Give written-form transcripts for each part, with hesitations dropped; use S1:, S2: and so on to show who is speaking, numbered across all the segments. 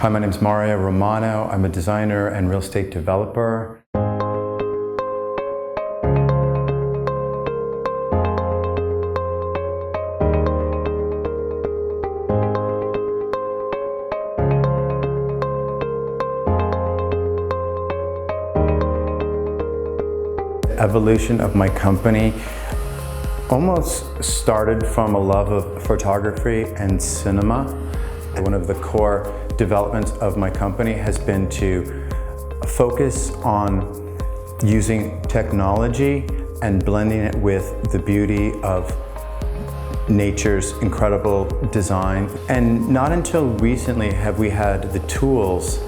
S1: Hi, my name is Romano. I'm a designer and real estate developer. The evolution of my company almost started from a love of photography and cinema. One of the core developments of my company has been to focus on using technology and blending it with the beauty of nature's incredible design. And not until recently have we had the tools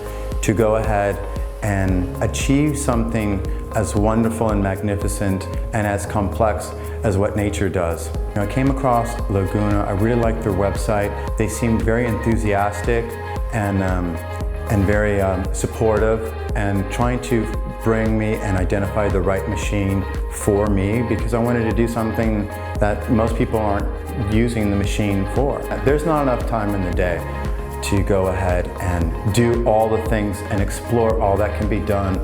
S1: to go ahead and achieve something as wonderful and magnificent and as complex as what nature does. I came across Laguna. I really liked their website. They seemed very enthusiastic and very supportive, and trying to bring me and identify the right machine for me, because I wanted to do something that most people aren't using the machine for. There's not enough time in the day to go ahead and do all the things and explore all that can be done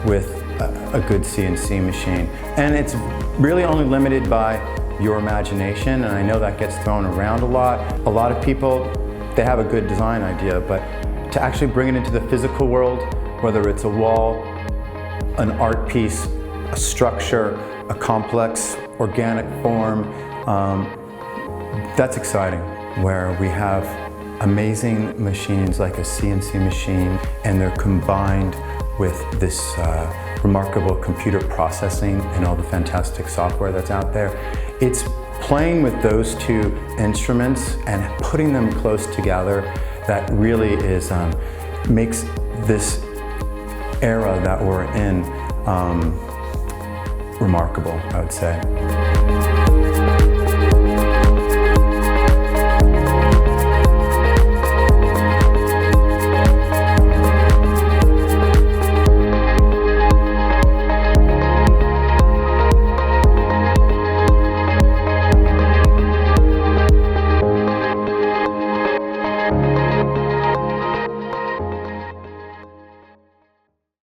S1: with a good CNC machine. And it's really only limited by your imagination, and I know that gets thrown around a lot. A lot of people, they have a good design idea, but to actually bring it into the physical world, whether it's a wall, an art piece, a structure, a complex organic form, that's exciting, where we have amazing machines like a CNC machine, and they're combined with this remarkable computer processing and all the fantastic software that's out there. It's playing with those two instruments and putting them close together that really is makes this era that we're in remarkable, I would say.